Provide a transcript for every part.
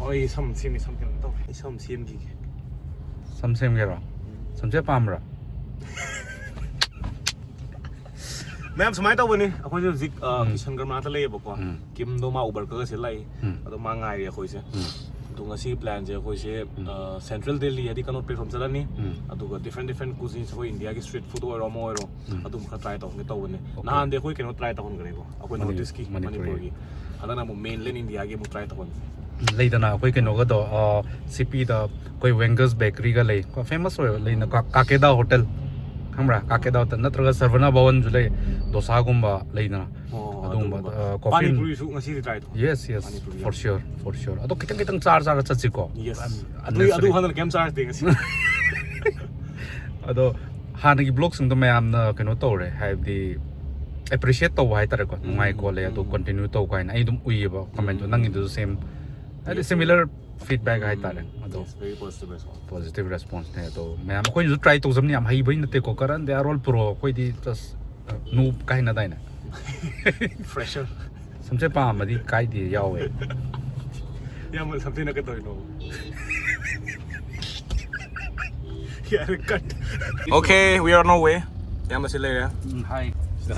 oi some sim to some sim gi Some same gero. Some se pamra. मैम सुमाय तो बने अखोई जो जिक किशन गर्मा था ले बको किम दो मा उबर का से लाई अदो मा ngai रे अखोई से तो ngasi plan je अखोई से central delhi यदि कनो platform चला नि अदो different cuisines अखोई इंडिया की street food और मोर रो अदो मुखा try तो होंगे तो बने ना आंदे अखोई केनो try तो होन करे को अखोई notice की मणिपुर की अदना मो mainland इंडिया के मु try तो होन लेदना कोई केनो गदो सीपी दा कोई वेंगर्स बेकरी का ले को फेमस हो लेना काकेदा होटल हमरा काकेदा होटल नत्रगा सर्वना भवन जुले डोसा गुम्बा लेना अदुम्बा कॉफी पानी पूरी सु ngasi try तो yes for sure अदो कितंग चार चची को yes अदु हनर केम चार्ज दे ngasi अदो हाना की ब्लॉग सिंग तो मैं आमना केनो तोरे हाइबदी appreciate तो वाई तरह को नुंगाई को ले तो continue तो काइन आई दुम उई बा comment तो नंगी तो same similar feedback hai tare ado very positive response ne to मैं कोई जो try तो जमनी हम हाई बइन ते को करन they are all pro कोई दी just noob kai na dai na fresher समझे पा मदी kai दी यावे या म something na ka to no yeah cut okay we are on our way ya ma sile ya hi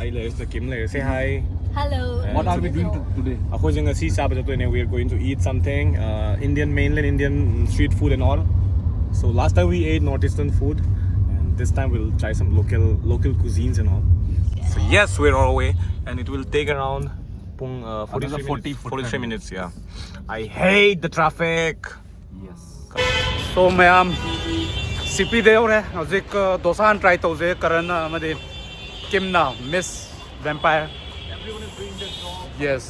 ai le the kim le say hi Hello. what are we doing today ako jing si sa ba to ne we are going to eat something Indian mainland Indian street food and all so last time we ate northeastern food and this time we'll try some local cuisines and all so yes we're on our way and it will take around 43 minutes yeah I hate the traffic yes so ma'am सीपी दे और है हजिक Dosanjh try तो जे करन मदे किमना miss vampire yes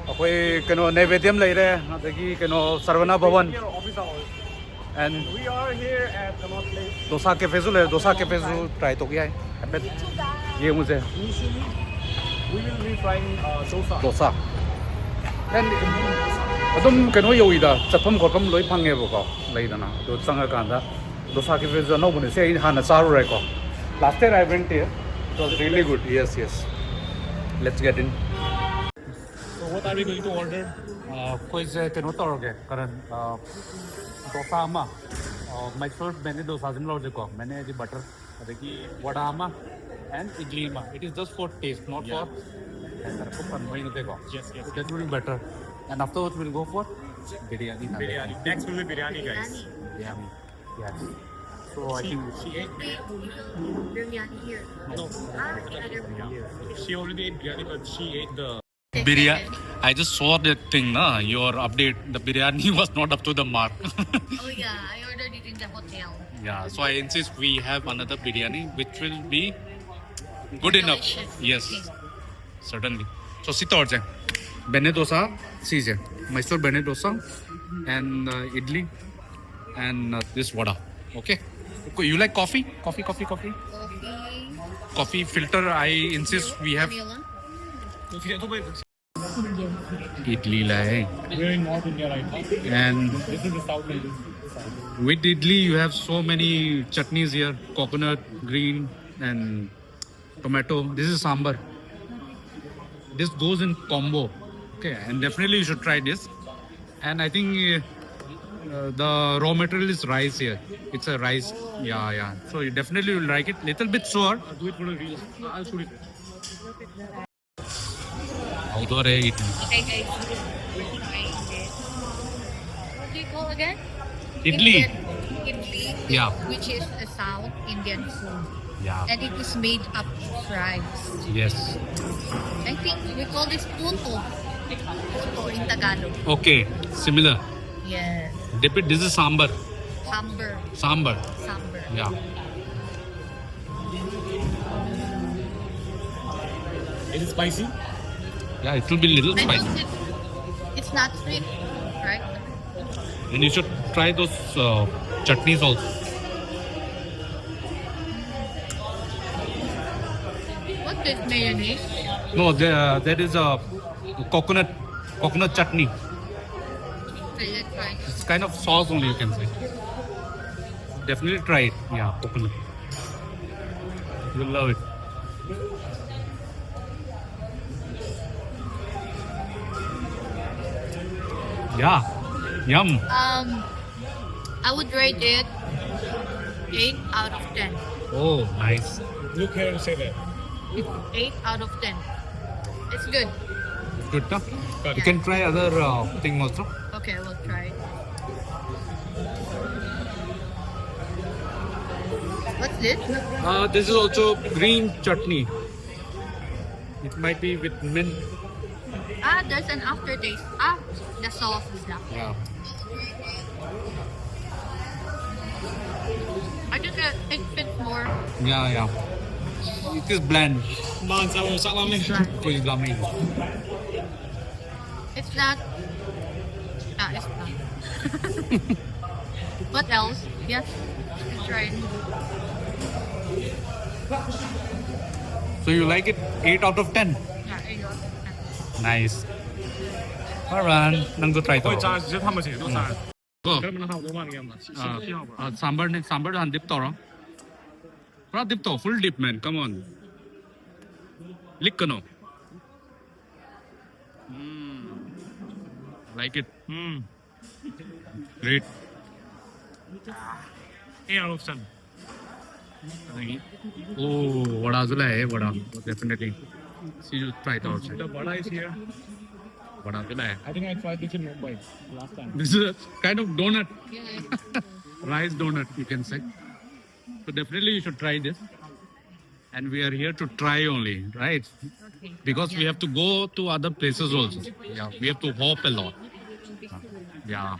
अखोई कनो नैवेद्यम ले रे अदगी कनो सर्वना भवन and we are here at Connaught Place dosa cafe ले dosa cafe try तो किया है ये मुझे initially we will be trying dosa and अदुम कनो योइदा चफम खोफम लोई फंगे बको लेदना तो संग कांदा dosa cafe जो नो बने से हाना चारू रे को last year I went here it was really good yes let's get in so what are we going to order कोई से कनो तोरगे करन dosa ma my first bene dosa jim lo ko मैंने जी butter adagi vada ma and idli ma it is just for taste not for and ko pan hoy no yes that will be better and afterwards we'll go for biryani next will be biryani guys biryani yes so I think She ate biryani here. no she already ate biryani but she ate the biryani I just saw that thing na your update the biryani was not up to the mark Oh yeah, I ordered it in the hotel. yeah so I insist we have another biryani which will be good enough Delicious. yes Okay. certainly so sit or jang bene dosa cheese Mysore bene dosa and idli and this vada okay you like coffee Coffee. filter I insist we have Vanilla. idli laye we're in North India right now and this is the South Indian with idli you have so many chutneys here coconut green and tomato this is sambar this goes in combo okay and definitely you should try this and I think the raw material is rice here it's a rice yeah so you definitely will like it little bit sour I'll do it for the real I'll shoot it outdoor idli Okay guys, we're trying this. What do you call again? Idli. Idli. Yeah. Which is a South Indian food. yeah And it is made up of rice. yes I think we call this puto. Puto in Tagalog. okay similar Yes. dip it this is sambar Sambar. yeah is it spicy yeah it will be little I spicy think it's not sweet, right? and you should try those chutneys also What is mayonnaise? no there is a coconut chutney Okay, let's try this. it's kind of sauce only you can say definitely try it yeah coconut you'll love it yeah Yum. I would rate it 8 out of 10. Oh, nice. Look here and say that. 8 out of 10. It's good. Good stuff. You can try other thing also. Okay, I will try. What's this? This is also green chutney. It might be with mint. There's an aftertaste. The sauce is that. Yeah. I just it fits more. Yeah. It is bland. Man, salam ni. Kuih gami. It's not. It's not. What else? Yes, let's try it. So you like it? 8 out of 10. Yeah, 8 out of 10. Nice. Alright, nang to try to. 会炸，直接他们自己都炸。 Go. 그러면 한 5만 원이야, 마. Sambar han dip to. Pura dip to, full dip man. Come on. Lick kano. Like it. Great. 8 out of 10. Oh, vada zula hai, vada. Definitely. See you try it also. The vada is here. Vada zula hai. I think I tried this in Mumbai last time. This is a kind of donut. Yeah. Rice donut, you can say. So definitely you should try this. And we are here to try only, right? Okay. Because we have to go to other places also. Yeah, we have to hop a lot. Yeah,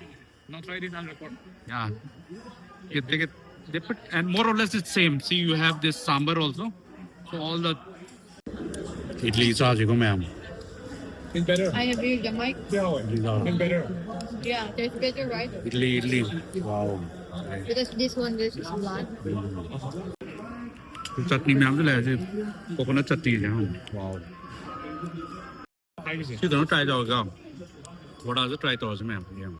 Now try this on record. yeah. You take it, dip it, and more or less it's same. See, you have this sambar also. So all the idli charge go ma'am. It's better. I agree with the mic. It's better. Yeah, tastes better, right? Idli. Wow. Because this one is bland. Chutney में हमने लाया थे coconut chutney है हम. Wow. Try this. You don't try it also. What are the try it also ma'am? Yeah.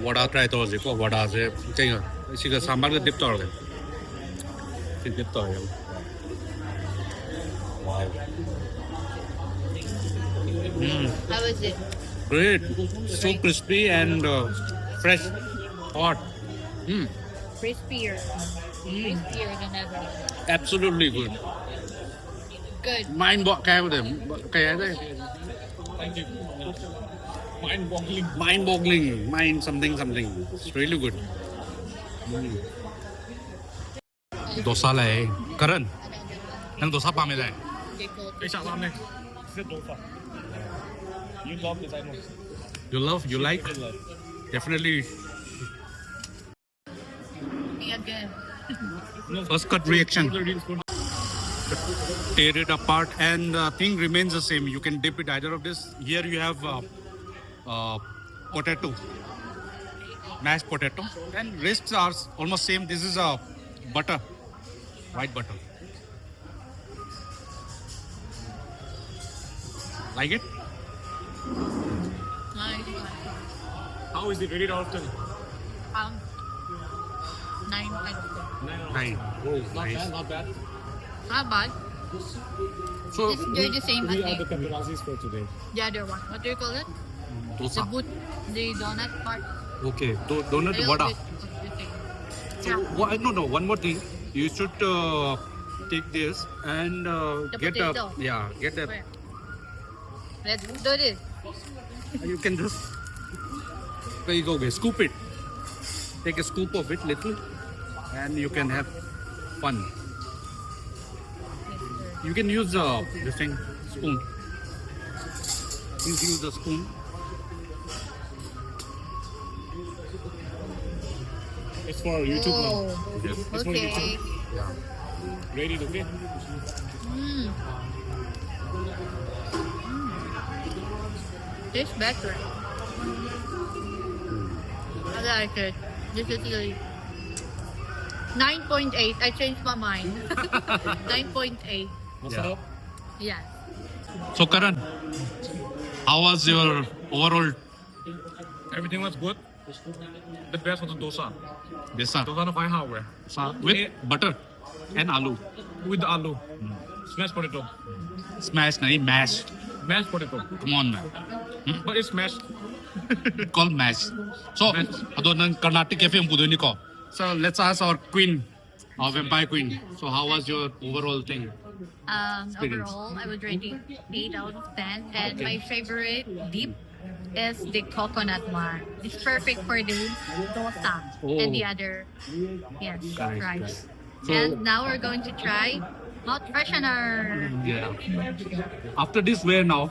Vada try तो देखो वड़ा से चाहिए इसी का सांभर का डिप तो और डिप तो है How is it? great so crispy and fresh hot Crispier. Crispier than ever. absolutely good Good. mind block क्या बोलते हैं क्या है Thank you. Mind-boggling. mind boggling mind something it's really good dosa लाए करण नंग dosa पामे लाए They call it. 你想拉面？是多少 You love this, I know. you like definitely Me again. first cut reaction tear it apart and the thing remains the same you can dip it either of this here you have potato mashed potato and rest are almost same this is a butter white butter like it Nice. How is it rated out of 10? 9 out of 10. nice oh Not nice bad, not bad. Not bad. so They're the same, I We are the think. paparazzis for today. The other one. What do you call it? The dosa the donut part. okay donut A vada little bit of the thing. so Yeah. no one more thing you should take this and The get potato. get a Where? Let's do this. you can just there you go guys scoop it take a scoop of it little and you can have fun you can use this thing spoon you can use the spoon It's for YouTube now. Oh, yes. It's for okay. YouTube. Ready to okay? Tastes better. I like it. This is really 9.8. I changed my mind. 9.8. What's Yeah. up? Yeah. so Karan how was your overall Everything was good. The best was the dosa. desa Dosa na fine hardware. with butter and aloo With the aloo. Smashed potato. smash nahi mashed Mashed potato. come on man But it's mashed. called mash. So, ado ng Carnatic Cafe ang pudo ni ko. So, let's ask our queen, our vampire queen. So, how was your overall thing? Experience. Overall, I would rate it 8 out of 10. And my favorite dip is the coconut one. It's perfect for the dosa and the other, yes, rice. So- And now we're going to try mouth freshener. Yeah. After this, where now?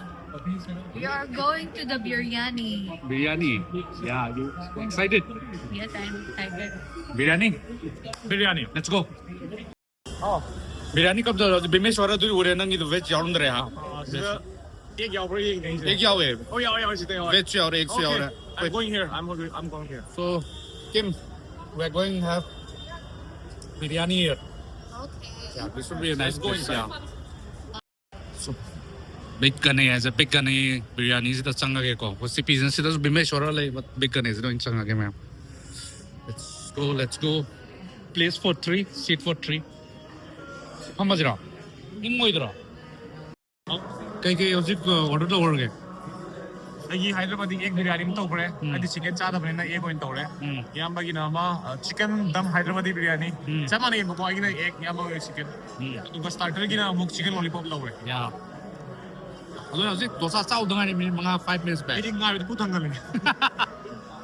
We are going to the biryani. Biryani. Yeah, you excited? Yes, I'm excited. Biryani? Biryani. Let's go. Biryani कब जाओ बिमेश वाला तू उड़े ना तो veg यार अंदर है हाँ एक याव पर एक नहीं एक याव है Oh yeah, yeah, it's there. वेज यार एक से यार है I'm going here. I'm going here. so Kim we are going to have biryani here Okay. yeah this will be a nice place yeah so big gane as a big gane biryani is the changa ke ko usi pizza se to bimesh वाला ले but big gane is the changa ke ma'am let's go place for 3 seat for 3 how much ra imo idra कई हजिक order तो हो गए ꯑꯩꯒꯤ ꯍꯥꯏꯗ꯭ꯔꯕꯥꯗꯤ ꯑꯦꯛ ꯕꯤꯔꯌꯥꯅꯤ ꯑꯃ ꯇꯧꯈ꯭ꯔꯦ ꯑꯩꯗꯤ ꯆꯤꯀꯟ ꯆꯥꯗꯕꯅꯤꯅ ꯑꯦꯛ ꯑꯣꯏꯅ ꯇꯧꯔꯦ ꯏꯌꯥꯝꯕꯒꯤꯅ ꯑꯃ ꯆꯤꯀꯟ ꯗꯝ ꯍꯥꯏꯗ꯭ꯔꯕꯥꯗꯤ ꯕꯤꯔꯌꯥꯅꯤ ꯆꯞ ꯃꯥꯟꯅꯩꯕꯀꯣ ꯑꯩꯒꯤꯅ ꯑꯦꯛ ꯏꯌꯥꯝꯕꯒꯤ ꯆꯤꯀꯟ ꯑꯗꯨꯒ ꯁ꯭ꯇꯥꯔꯇꯔꯒꯤꯅ ꯑꯃꯨꯛ ꯆꯤꯀꯟ ꯂꯣꯂꯤꯄꯣꯞ ꯂꯧꯔꯦ 야. ꯑꯗꯣ ꯍꯧꯖꯤꯛ ꯗꯣꯁꯥ ꯆꯥꯎꯗꯉꯥꯏ ꯃꯤꯅꯤꯠ 5 minutes back. ꯑꯩꯗꯤ ꯉꯥꯏꯕꯗ ꯄꯨꯛ ꯊꯟꯒꯠꯂꯦ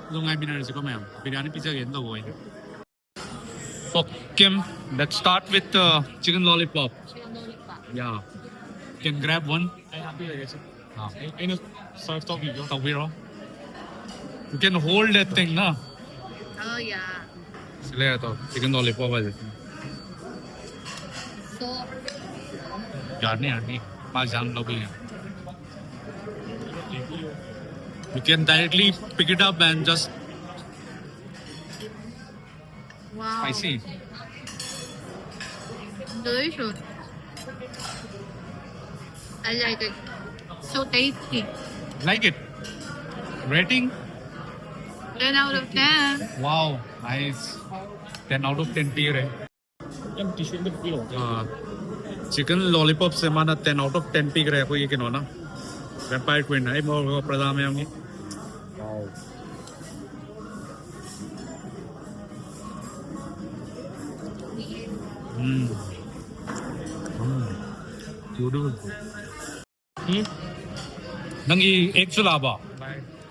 ꯑꯗꯣ ꯉꯥꯏꯃꯤꯟꯅꯔꯁꯤꯀꯣ ꯃꯌꯥꯝ ꯕꯤꯔꯌꯥꯅꯤ ꯄꯤꯖꯒꯦꯅ ꯇꯧꯕ ꯑꯩꯅ. So Kim, let's start with chicken lollipop. Chicken lollipop. Yeah. Can grab one. I ꯍꯥꯞꯄꯤꯔꯒꯦ Ah. ꯑꯩꯅ ꯁꯔꯚ ꯇꯧꯕꯤꯌꯣ tawiro. You can hold that thing, na? Oh yeah. Sila ito, chicken lollipop ba? So, Yani. Pajang lobi. You can directly pick it up and just wow. spicy. Delicious. I like it. So tasty. Like it? Rating? 10 out of 10. Wow, nice. 10 out of 10 tier hai. yung tissue in the pillow chicken lollipop से माना 10 out of 10 peak रहे कोई ये किनो ना vampire queen है मोर प्रदान में होंगी beautiful नंगी एक चुलाबा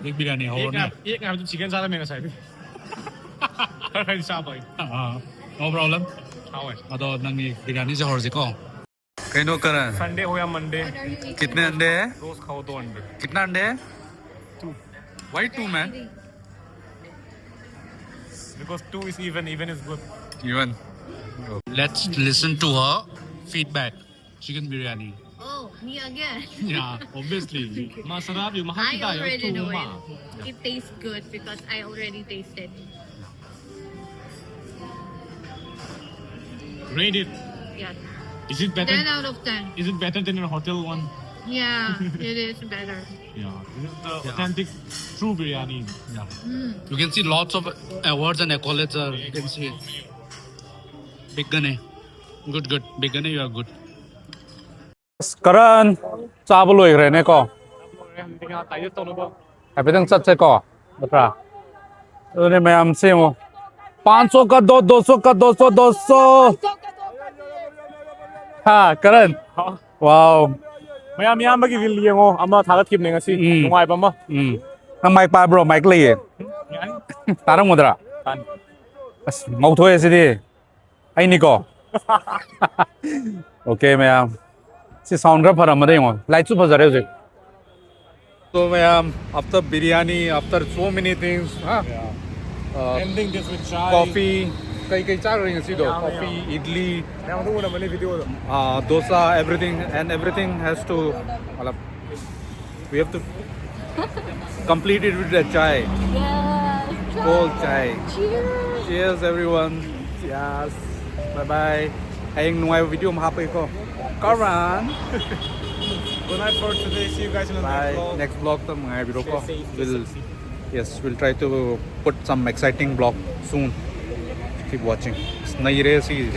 एक बिरयानी हो ना एक ngài chicken sa mình là sai đi hay sao vậy no problem sao vậy अदो नंगी बिरयानी से और जिको कहीं करण संडे हो या Monday What are you eating? कितने अंडे हैं रोज खाओ 2 अंडे कितना अंडे है 2 why 2 man because 2 is even is good even let's listen to her feedback chicken biryani Oh, me again. yeah obviously masarap yung I makakita already know tuma it. It tastes good because I already tasted. rate it Yes. is it better 10 out of 10. is it better than your hotel one Yeah, it is better. yeah this is the authentic true biryani yeah Mm. you can see lots of awards and accolades you can see big gane good big gane you are good Karan, chaba loi gre ne ko. hindi nga tayo to no ba Happy tang chat se ko. Batra. Ane mayam se mo. 500 ka 200 ka 200 200. Ha, Karan. Wow. mayam yam bagi vil mo ama thagat kip ne ngasi nungay pa mo Nang mic pa bro, mic lai. yan Tarang mo dra. tan As mau thoye se di. Ai ni ko. Okay mayam. Si sound ra phara made ngo. Light su phazare ho. So mayam, after biryani, after so many things, huh? ending this with chai Coffee, kay cha rahi ngasi do. Yeah, Coffee, idli, na mo na mali video do dosa, everything has to, matlab, we have to complete it with the chai, Yes. cold chai. Cheers. Cheers everyone. Yes. Bye bye. Ayeng nuai video mahapoy ko. Karan. good night for today see you guys in the Bye. next vlog Next vlog to mga video ko. Stay safe, We'll, stay safe. yes, we'll try to put some exciting vlog soon. Keep watching. Naire si